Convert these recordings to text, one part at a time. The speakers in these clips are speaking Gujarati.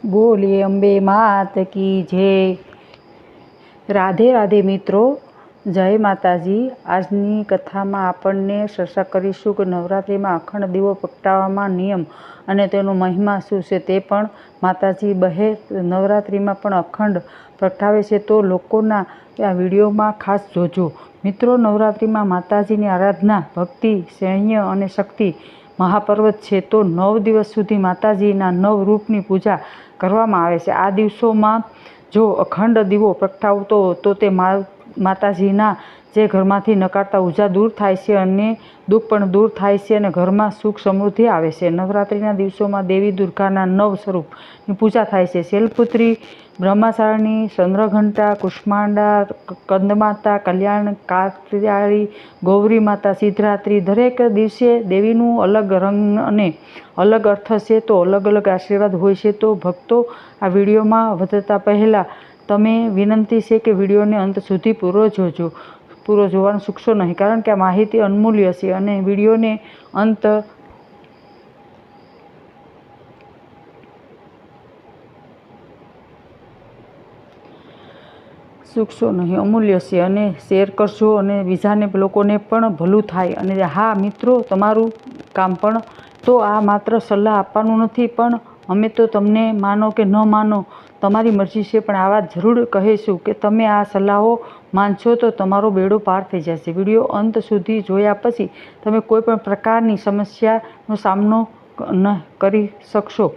બોલીએ અંબે માત કી જય। રાધે રાધે મિત્રો, જય માતાજી। આજની કથામાં આપણને ચર્ચા કરીશું કે નવરાત્રિમાં અખંડ દીવો પ્રગટાવવામાં નિયમ અને તેનો મહિમા શું છે તે પણ। માતાજી બહેર નવરાત્રિમાં પણ અખંડ પ્રગટાવે છે, તો લોકોના આ વિડીયોમાં ખાસ જોજો મિત્રો। નવરાત્રિમાં માતાજીની આરાધના, ભક્તિ, સૈન્ય અને શક્તિ મહાપર્વત છે, તો 9 દિવસ સુધી માતાજીના 9 રૂપની પૂજા કરવામાં આવે છે। આ દિવસોમાં જો અખંડ દીવો પ્રગટાવતો તો તે માતાજીના જે ઘરમાંથી નકારતા ઉર્જા દૂર થાય છે અને દુઃખ પણ દૂર થાય છે અને ઘરમાં સુખ સમૃદ્ધિ આવે છે। નવરાત્રિના દિવસોમાં દેવી દુર્ગાના 9 સ્વરૂપની પૂજા થાય છે। શૈલપુત્રી, બ્રહ્મચારિણી, ચંદ્રઘંટા, કુષ્માંડા, કંદમાતા, કલ્યાણ કાત્યાયની, ગૌરી માતા, સિદ્ધરાત્રિ। દરેક દિવસે દેવીનું અલગ રંગ અને અલગ અર્થ છે, તો અલગ અલગ આશીર્વાદ હોય છે। તો ભક્તો, આ વિડીયોમાં વધતા પહેલાં તમે વિનંતી છે કે વિડીયોને અંત સુધી પૂરો જોવાનું ચૂકશો નહીં, કારણ કે આ માહિતી અમૂલ્ય છે અને વિડીયોને અંત ચૂકશો નહીં, અમૂલ્ય છે, અને શેર કરજો અને બીજાને લોકોને પણ ભલું થાય। અને હા મિત્રો, તમારું કામ પણ તો આ માત્ર સલાહ આપવાનું નથી, પણ અમે તો તમને માનો કે ન માનો તમારી મરજી છે, પણ આ વાત જરૂર કહીશું કે તમે આ સલાહો માનશો તો તમારો બેડો પાર થઈ જશે। વિડીયો અંત સુધી જોયા પછી તમે કોઈ પણ પ્રકારની સમસ્યાનો સામનો ન કરી શકશો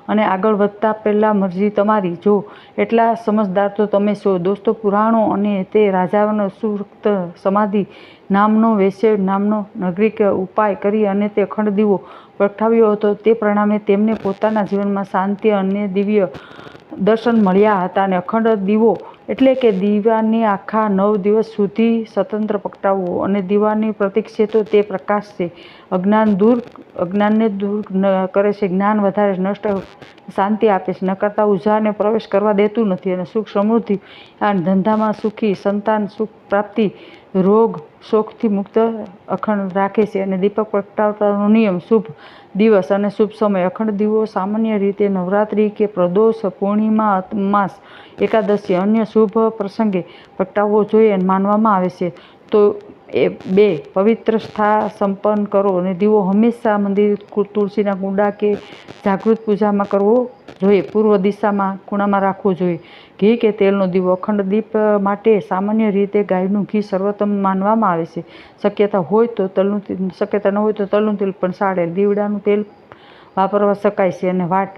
અને આગળ વધતા પહેલાં મરજી તમારી। જો એટલા સમજદાર તો તમે છો દોસ્તો। પુરાણો અને તે રાજાનો સુરત સમાધિ નામનો વૈશ્ય નામનો નાગરિક ઉપાય કરી અને તે અખંડ દીવો પ્રગટાવ્યો હતો, તે પરિણામે તેમને પોતાના જીવનમાં શાંતિ અને દિવ્ય દર્શન મળ્યા હતા। અને અખંડ દીવો એટલે કે દીવાને આખા 9 દિવસ સુધી સ્વતંત્ર પ્રગટાવવો, અને દીવાની પ્રતીક છે તો તે પ્રકાશ છે, અજ્ઞાનને દૂર કરે છે, જ્ઞાન વધારે નષ્ટ, શાંતિ આપે છે, નકારતા ઉર્જાને પ્રવેશ કરવા દેતું નથી, અને સુખ સમૃદ્ધિ, ધંધામાં સુખી, સંતાન સુખ પ્રાપ્તિ, રોગ શોકથી મુક્ત અખંડ રાખે છે। અને દીપક પ્રગટાવવાનો નિયમ, શુભ દિવસ અને શુભ સમય। અખંડ દીવો સામાન્ય રીતે નવરાત્રિ કે પ્રદોષ, પૂર્ણિમા, અમાસ, એકાદશી, અન્ય શુભ પ્રસંગે પ્રગટાવવો જોઈએ માનવામાં આવે છે। તો 2 પવિત્ર સ્થા સંપન્ન કરો, અને દીવો હંમેશા મંદિર, તુલસીના કુંડા કે જાગૃત પૂજામાં કરવો જોઈએ, પૂર્વ દિશામાં ખૂણામાં રાખવો જોઈએ। ઘી કે તેલનો દીવો, અખંડ દીપ માટે સામાન્ય રીતે ગાયનું ઘી સર્વોત્તમ માનવામાં આવે છે। શક્યતા ન હોય તો તલનું તેલ પણ ચાલે। દીવડાનું તેલ વાપરવા શકાય છે, અને વાટ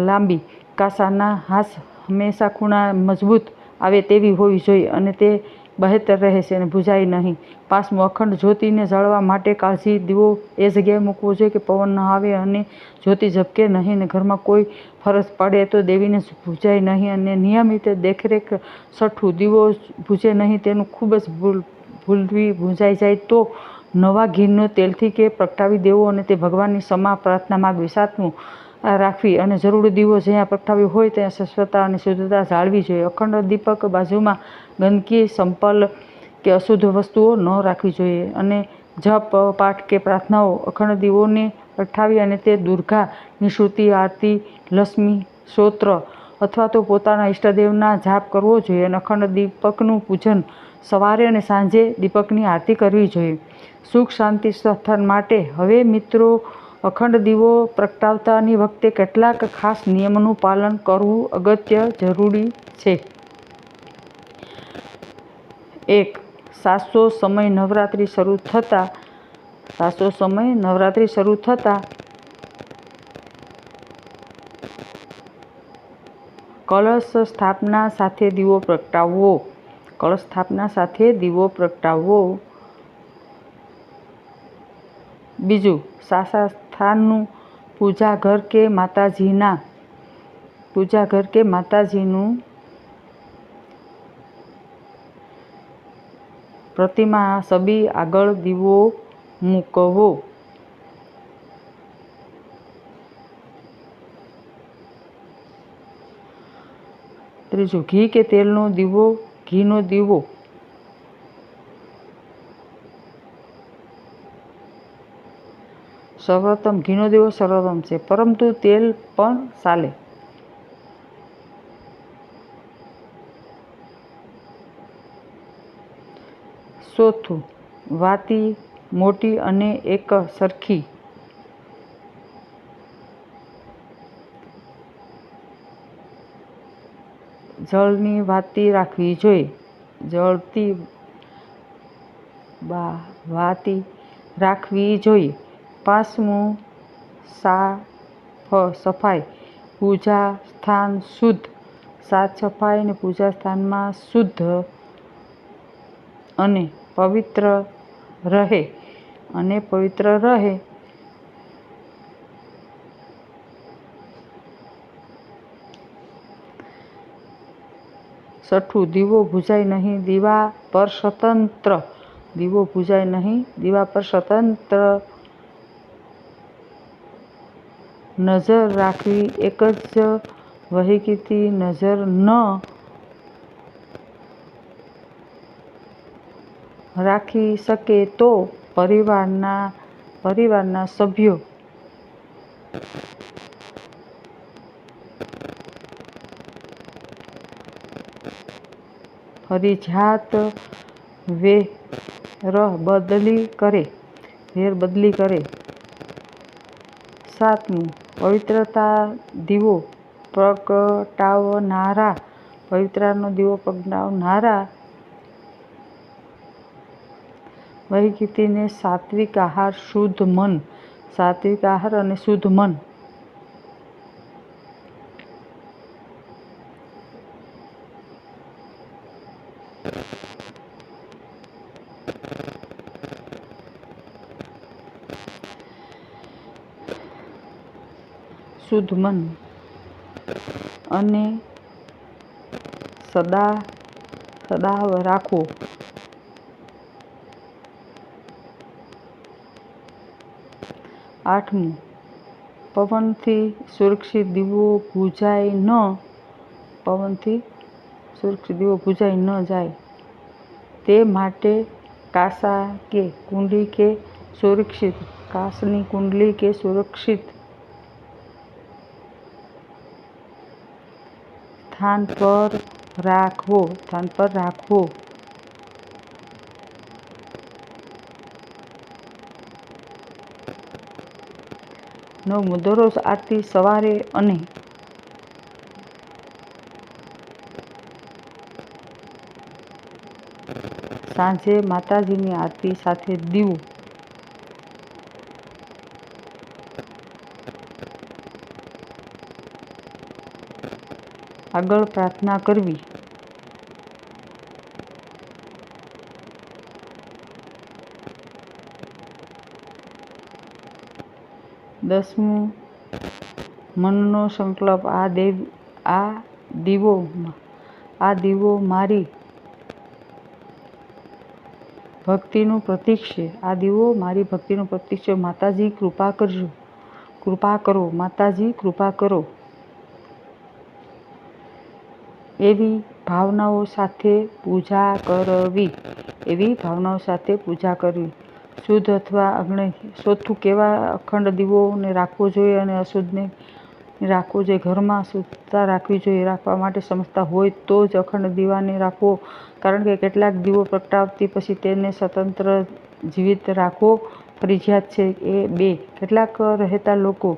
લાંબી કાંસાના હાથ હંમેશા ખૂણા મજબૂત આવે તેવી હોવી જોઈએ, અને તે બહેતર રહે છે અને ભૂંજાય નહીં। 5મું, અખંડ જ્યોતિને જાળવવા માટે કાળજી, દીવો એ જગ્યાએ મૂકવો જોઈએ કે પવન ન આવે અને જ્યોતિ ઝબકે નહીં, અને ઘરમાં કોઈ ફરજ પડે તો દેવીને ભૂંજાય નહીં, અને નિયમિત દેખરેખ। 6ઠું, દીવો ભૂંજે નહીં તેનું ખૂબ જ ભૂંજાઈ જાય તો નવા ઘીનો તેલથી કે પ્રગટાવી દેવો, અને તે ભગવાનની ક્ષમા પ્રાર્થના માગવી। 7મું, રાખવી અને જરૂરી દીવો જ્યાં પ્રગટાવ્યો હોય ત્યાં સ્વચ્છતા અને શુદ્ધતા જાળવી જોઈએ। અખંડ દીપક બાજુમાં ગંદકી, સંપલ કે અશુદ્ધ વસ્તુઓ ન રાખવી જોઈએ, અને જપ પાઠ કે પ્રાર્થનાઓ અખંડ દીવોને પ્રગટાવી અને તે દુર્ગાની સ્તુતિ, આરતી, લક્ષ્મી સ્તોત્ર અથવા તો પોતાના ઈષ્ટદેવના જાપ કરવો જોઈએ, અને અખંડ દીપકનું પૂજન સવારે અને સાંજે દીપકની આરતી કરવી જોઈએ સુખ શાંતિ સ્થાન માટે। હવે મિત્રો, અખંડ દીવો પ્રગટાવતાની વખતે કેટલાક ખાસ નિયમોનું પાલન કરવું અગત્ય જરૂરી છે। 1. સાચો સમય, નવરાત્રિ શરૂ થતાં કળશ સ્થાપના સાથે દીવો પ્રગટાવવો। 2. સાચા સ્થાનનું પૂજા ઘર કે માતાજીનું પ્રતિમા છબી આગળ દીવો મૂકવો। 3. ઘી કે તેલનો દીવો, ઘીનો દીવો સર્વોત્તમ, ઘીનો દીવો સર્વોત્તમ છે, પરંતુ તેલ પણ ચાલે। ચોથું, વાતી મોટી અને એક સરખી. જળની વાતી રાખવી જોઈએ. જળતી વાતી રાખવી જોઈએ. પાંચમું, સાફ સફાઈ. પૂજા સ્થાન શુદ્ધ. સાફ સફાઈ અને પૂજા સ્થાનમાં શુદ્ધ અને પવિત્ર રહે. છઠ્ઠું, દીવો બુઝાય નહીં. દીવા પર સ્વતંત્ર. દીવો બુઝાય નહીં. દીવા પર સ્વતંત્ર નજર રાખવી. એક જ વહીકીથી નજર ન રાખી શકે તો પરિવારના સભ્યો ફરજિયાત વેરબદલી કરે. સાતમું, પવિત્રતા દીવો પ્રગટાવનારા. પવિત્રતાનો દીવો પ્રગટાવનારા વહીકીને સાત્વિક આહાર, શુદ્ધ મન. સાત્વિક આહાર અને શુદ્ધ મન. શુદ્ધ મન અને સદાવ રાખવો. આઠમું, પવનથી સુરક્ષિત દીવો બુઝાય ન જાય તે માટે કાંસની કુંડલી કે સુરક્ષિત સ્થાન પર રાખવો. નવમું, દરરોજ આરતી સવારે અને સાંજે માતાજીની આરતી સાથે દીવો આગળ પ્રાર્થના કરવી. 10મું, મનનો સંકલ્પ. આ દીવો મારી ભક્તિનું પ્રતીક છે. આ દીવો મારી ભક્તિનું પ્રતીક છે. માતાજી કૃપા કરો. માતાજી કૃપા કરો. એવી ભાવનાઓ સાથે પૂજા કરવી. શુદ્ધ અથવા અગ્નિ. ચોથું, કેવા અખંડ દીવોને રાખવો જોઈએ અને અશુદ્ધને રાખવો જોઈએ. ઘરમાં શુદ્ધતા રાખવા માટે સમજતા હોય તો જ અખંડ દીવાને રાખવો. કારણ કે કેટલાક દીવો પ્રગટાવતી પછી તેને સ્વતંત્ર જીવિત રાખવો ફરજિયાત છે. 2, કેટલાક રહેતા લોકો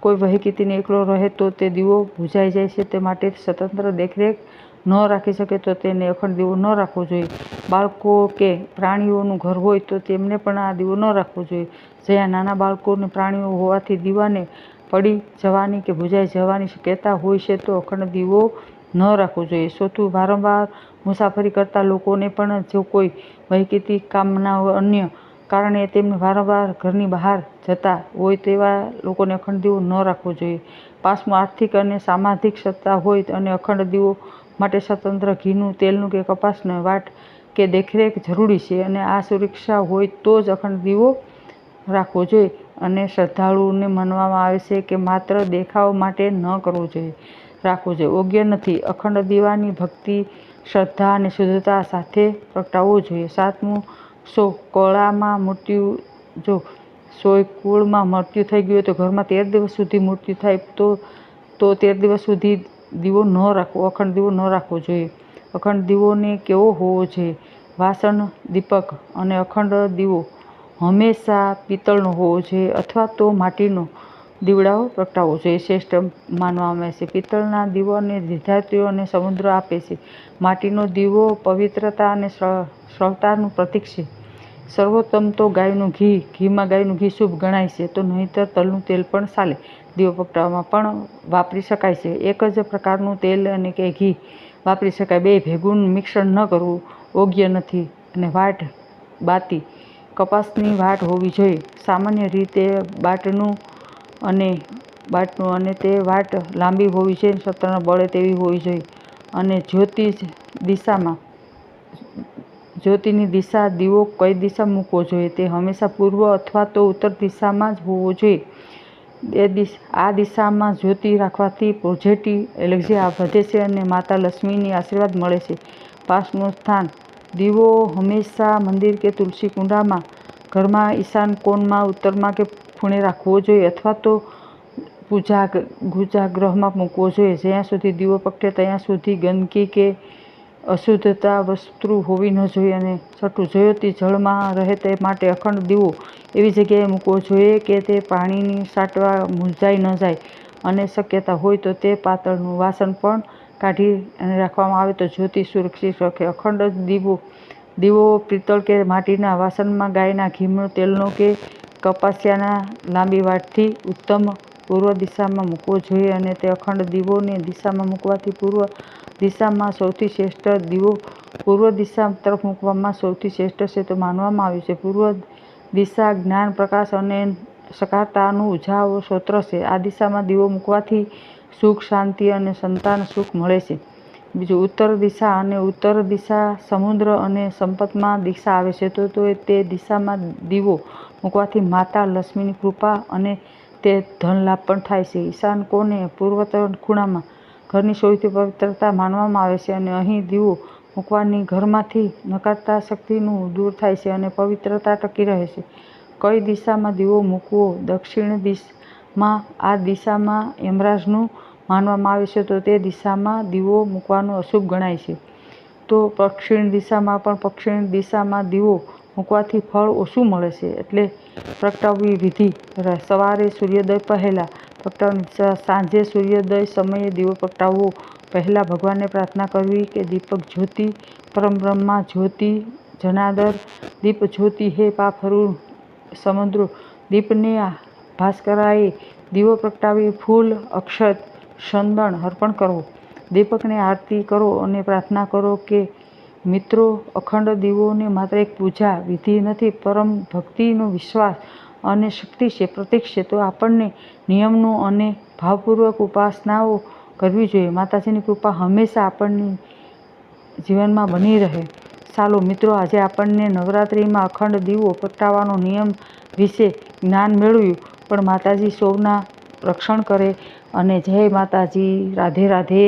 કોઈ વહીકીને એકલો રહે તો તે દીવો બુઝાઈ જાય છે. તે માટે સ્વતંત્ર દેખરેખ ન રાખી શકે તો તેને અખંડ દીવો ન રાખવો જોઈએ. બાળકો કે પ્રાણીઓનું ઘર હોય તો તેમને પણ આ દીવો ન રાખવો જોઈએ. જ્યાં નાના બાળકો અને પ્રાણીઓ હોવાથી દીવાને પડી જવાની કે બુઝાઈ જવાની શક્યતા હોય છે તો અખંડ દીવો ન રાખવો જોઈએ. ચોથું, વારંવાર મુસાફરી કરતા લોકોને પણ જો કોઈ વહીકી કામના અન્ય કારણે તેમને વારંવાર ઘરની બહાર જતા હોય તેવા લોકોને અખંડ દીવો ન રાખવો જોઈએ. 5મું, આર્થિક અને સામાજિક સત્તા હોય અને અખંડ દીવો માટે સ્વતંત્ર ઘીનું, તેલનું કે કપાસની વાટ કે દેખરેખ જરૂરી છે અને આ સુરક્ષા હોય તો જ અખંડ દીવો રાખવો જોઈએ. અને શ્રદ્ધાળુઓને માનવામાં આવે છે કે માત્ર દેખાવ માટે ન રાખવો જોઈએ. યોગ્ય નથી. અખંડ દીવાની ભક્તિ, શ્રદ્ધા અને શુદ્ધતા સાથે પ્રગટાવવો જોઈએ. 7મું, જો કુળમાં મૃત્યુ થઈ ગયું તો ઘરમાં 13 દિવસ સુધી મૃત્યુ થાય તો 13 દિવસ સુધી અખંડ દીવો ન રાખવો જોઈએ. અખંડ દીવોને કેવો હોવો જોઈએ? વાસણ દીપક અને અખંડ દીવો હંમેશા પિત્તળનો હોવો જોઈએ અથવા તો માટીનો દીવડાઓ પ્રગટાવવો જોઈએ શ્રેષ્ઠ માનવામાં આવે છે. પિત્તળના દીવાને વિદ્યાર્થીઓ અને સમુદ્ર આપે છે. માટીનો દીવો પવિત્રતા અને શ્રવતાનું પ્રતીક છે. સર્વોત્તમ તો ગાયનું ઘી. ઘીમાં ગાયનું ઘી શુભ ગણાય છે, તો નહીંતર તલનું તેલ પણ ચાલે. દીવો પ્રગટાવવામાં પણ વાપરી શકાય છે. એક જ પ્રકારનું તેલ અને કે ઘી વાપરી શકાય. બે ભેગું મિશ્રણ ન કરવું યોગ્ય નથી. અને વાટ બાતી કપાસની વાટ હોવી જોઈએ. સામાન્ય રીતે બાટનું અને તે વાટ લાંબી હોવી જોઈએ, સતત બળે તેવી હોવી જોઈએ. અને જ્યોતિની દિશા દીવો કઈ દિશા મૂકવો જોઈએ? તે હંમેશા પૂર્વ અથવા તો ઉત્તર દિશામાં જ હોવો જોઈએ. આ દિશામાં જ્યોતિ રાખવાથી પોઝિટિવ એનર્જી વધે છે અને માતા લક્ષ્મીની આશીર્વાદ મળે છે. પાસનું સ્થાન. દીવો હંમેશા મંદિર કે તુલસી કુંડામાં ઘરમાં ઈશાન કોણમાં, ઉત્તરમાં કે ખૂણે રાખવો જોઈએ અથવા તો પૂજાગૃહમાં મૂકવો જોઈએ. જ્યાં સુધી દીવો પ્રગટે ત્યાં સુધી ગંદકી કે અશુદ્ધતા વસ્તુ હોવી ન જોઈએ. અને છઠ્ઠું, જ્યોતિ જળમાં રહે તે માટે અખંડ દીવો એવી જગ્યાએ મૂકવો જોઈએ કે તે પાણીની છાંટવા મૂંઝાઈ ન જાય. અને શક્યતા હોય તો તે પાતળનું વાસણ પણ કાઢી અને રાખવામાં આવે તો જ્યોતિ સુરક્ષિત રહે. અખંડ દીવો પિત્તળ કે માટીના વાસણમાં ગાયના ઘીનો, તેલનો કે કપાસિયાના લાંબી વાટથી ઉત્તમ પૂર્વ દિશામાં મૂકવો જોઈએ. અને તે અખંડ દીવોને દિશામાં મૂકવાથી પૂર્વ દિશામાં સૌથી શ્રેષ્ઠ. દીવો પૂર્વ દિશા તરફ મૂકવામાં સૌથી શ્રેષ્ઠ છે તો માનવામાં આવ્યું છે. પૂર્વ દિશા જ્ઞાન, પ્રકાશ અને સકારાત્મકતાનું ઉર્જાનું સ્ત્રોત છે. આ દિશામાં દીવો મૂકવાથી સુખ, શાંતિ અને સંતાન સુખ મળે છે. બીજું, ઉત્તર દિશા. અને ઉત્તર દિશા સમુદ્ર અને સંપત્તિમાં દિશા આવે છે, તો તે દિશામાં દીવો મૂકવાથી માતા લક્ષ્મીની કૃપા અને તે ધન લાભ પણ થાય છે. ઈશાન કોણે પૂર્વ ખૂણામાં ઘરની સૌથી પવિત્રતા માનવામાં આવે છે અને અહીં દીવો મૂકવાથી ઘરમાંથી નકારાત્મક શક્તિનું દૂર થાય છે અને પવિત્રતા ટકી રહે છે. કઈ દિશામાં દીવો મૂકવો? દક્ષિણ દિશામાં. આ દિશામાં યમરાજનું માનવામાં આવે છે, તો તે દિશામાં દીવો મૂકવાનું અશુભ ગણાય છે. તો પશ્ચિમ દિશામાં પણ. પશ્ચિમ દિશામાં દીવો મૂકવાથી ફળ ઓછું મળે છે, એટલે પ્રગટાવવી વિધિ. સવારે સૂર્યોદય પહેલાં પ્રગટાવવાની. સાંજે સૂર્યોદય સમયે દીવો પ્રગટાવવો. પહેલાં ભગવાનને પ્રાર્થના કરવી કે દીપક જ્યોતિ, પરબ્રહ્મા જ્યોતિ, જનાર્દન દીપ જ્યોતિ, હે પાપહરું સમુદ્ર દીપને ભાસ્કરાય દીવો પ્રગટાવી ફૂલ, અક્ષત, ચંદન અર્પણ કરવો. દીપકને આરતી કરો અને પ્રાર્થના કરો કે મિત્રો, અખંડ દીવોને માત્ર એક પૂજા વિધિ નથી, પરમ ભક્તિનો વિશ્વાસ અને શક્તિ છે, પ્રતીક છે. તો આપણને નિયમનો અને ભાવપૂર્વક ઉપાસનાઓ કરવી જોઈએ. માતાજીની કૃપા હંમેશા આપણની જીવનમાં બની રહે. ચાલો મિત્રો, આજે આપણને નવરાત્રિમાં અખંડ દીવો પ્રગટાવવાનો નિયમ વિશે જ્ઞાન મેળવ્યું. પણ માતાજી સૌના રક્ષણ કરે. અને જય માતાજી. રાધે રાધે.